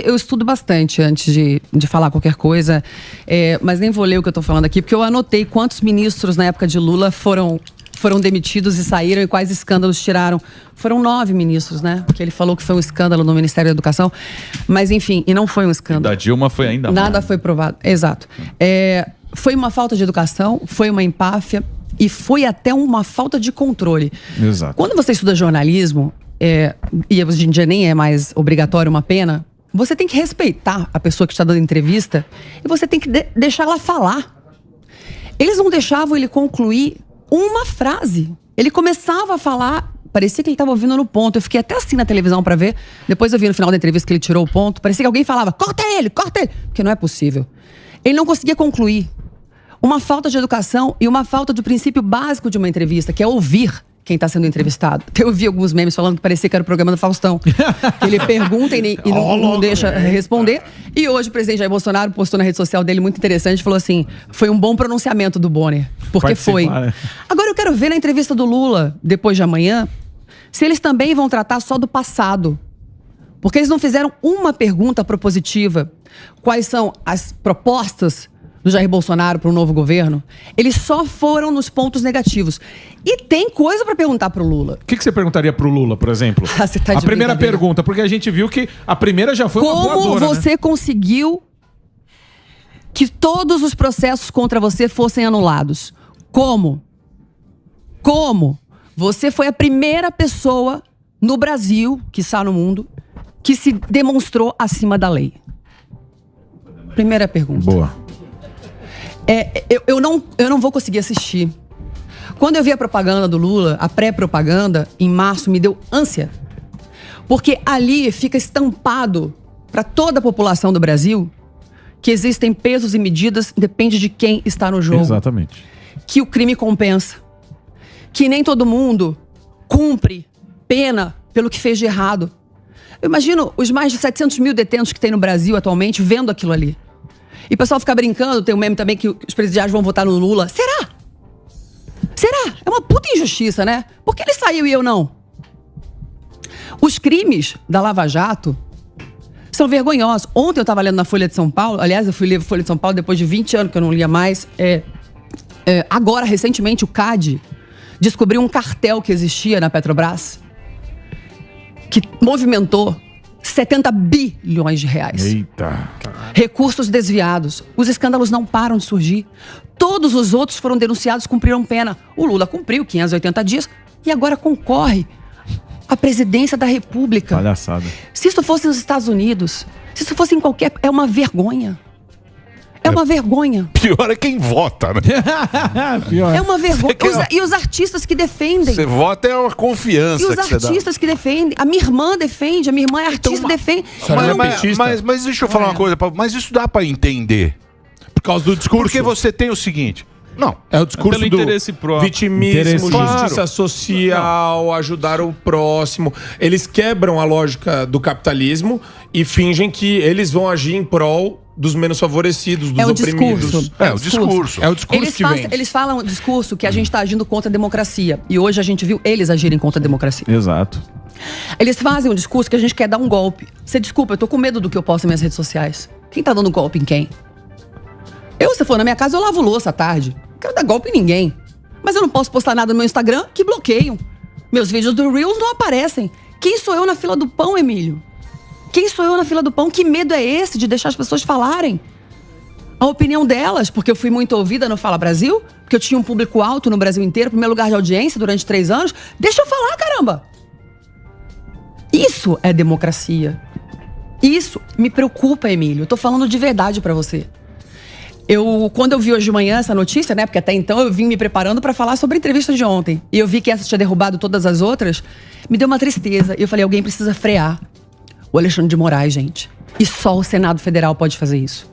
Eu estudo bastante antes de falar qualquer coisa, mas nem vou ler o que eu tô falando aqui, porque eu anotei quantos ministros na época de Lula foram demitidos e saíram e quais escândalos tiraram. Foram 9 ministros, né? Porque ele falou que foi um escândalo no Ministério da Educação. Mas, enfim, e não foi um escândalo. Da Dilma foi ainda mais. Nada foi provado. Exato. Foi uma falta de educação, foi uma empáfia e foi até uma falta de controle. Exato. Quando você estuda jornalismo, e hoje em dia nem é mais obrigatório uma pena, você tem que respeitar a pessoa que está dando entrevista e você tem que deixar ela falar. Eles não deixavam ele concluir uma frase. Ele começava a falar, parecia que ele estava ouvindo no ponto. Eu fiquei até assim na televisão para ver. Depois eu vi no final da entrevista que ele tirou o ponto. Parecia que alguém falava, corta ele! Porque não é possível. Ele não conseguia concluir. Uma falta de educação e uma falta do princípio básico de uma entrevista, que é ouvir quem está sendo entrevistado. Eu vi alguns memes falando que parecia que era o programa do Faustão. Ele pergunta e não deixa responder. E hoje o presidente Jair Bolsonaro postou na rede social dele muito interessante, falou assim, foi um bom pronunciamento do Bonner. Porque foi. Né? Agora eu quero ver na entrevista do Lula, depois de amanhã, se eles também vão tratar só do passado. Porque eles não fizeram uma pergunta propositiva. Quais são as propostas do Jair Bolsonaro para um novo governo? Eles só foram nos pontos negativos. E tem coisa para perguntar pro Lula. O que você perguntaria pro Lula, por exemplo? Você tá de a primeira pergunta, porque a gente viu que a primeira já foi uma voadora, como você conseguiu que todos os processos contra você fossem anulados? Como? Você foi a primeira pessoa no Brasil, que está no mundo, que se demonstrou acima da lei. Primeira pergunta. Boa. Eu não vou conseguir assistir. Quando eu vi a propaganda do Lula, a pré-propaganda, em março, me deu ânsia. Porque ali fica estampado para toda a população do Brasil que existem pesos e medidas, depende de quem está no jogo. Exatamente. Que o crime compensa. Que nem todo mundo cumpre pena pelo que fez de errado. Eu imagino os mais de 700 mil detentos que tem no Brasil atualmente vendo aquilo ali. E o pessoal fica brincando, tem um meme também que os presidiários vão votar no Lula. Será? É uma puta injustiça, né? Por que ele saiu e eu não? Os crimes da Lava Jato são vergonhosos. Ontem eu estava lendo na Folha de São Paulo, aliás, eu fui ler a Folha de São Paulo depois de 20 anos que eu não lia mais. Agora, recentemente, o CAD descobriu um cartel que existia na Petrobras que movimentou 70 bilhões de reais. Eita. Recursos desviados. Os escândalos não param de surgir. Todos os outros foram denunciados, cumpriram pena. O Lula cumpriu 580 dias e agora concorre à presidência da República. Palhaçada. Se isso fosse nos Estados Unidos, se isso fosse em qualquer... É uma vergonha. É uma vergonha. Pior é quem vota, né? Pior. É uma vergonha. E os artistas que defendem. Você vota é uma confiança. E os artistas que defendem. A minha irmã defende, a minha irmã é artista e defende. Mas deixa eu falar uma coisa, mas isso dá pra entender. Por causa do discurso. Porque você tem o seguinte... Não. É o discurso pelo do interesse próprio. vitimismo, Claro. justiça social, ajudar o próximo. Eles quebram a lógica do capitalismo e fingem que eles vão agir em prol dos menos favorecidos, dos oprimidos. Discurso. É o discurso. É o discurso que vem. Eles falam um discurso que a gente está agindo contra a democracia. E hoje a gente viu eles agirem contra a democracia. Exato. Eles fazem um discurso que a gente quer dar um golpe. Você desculpa, eu tô com medo do que eu posto nas minhas redes sociais. Quem tá dando golpe em quem? Se for na minha casa, eu lavo louça à tarde. Não quero dar golpe em ninguém. Mas eu não posso postar nada no meu Instagram que bloqueiam. Meus vídeos do Reels não aparecem. Quem sou eu na fila do pão, Emílio? Quem sou eu na fila do pão? Que medo é esse de deixar as pessoas falarem a opinião delas? Porque eu fui muito ouvida no Fala Brasil, porque eu tinha um público alto no Brasil inteiro, primeiro lugar de audiência durante 3 anos. Deixa eu falar, caramba! Isso é democracia. Isso me preocupa, Emílio. Eu tô falando de verdade pra você. Quando eu vi hoje de manhã essa notícia, né? Porque até então eu vim me preparando pra falar sobre a entrevista de ontem. E eu vi que essa tinha derrubado todas as outras. Me deu uma tristeza. E eu falei, alguém precisa frear o Alexandre de Moraes, gente. E só o Senado Federal pode fazer isso.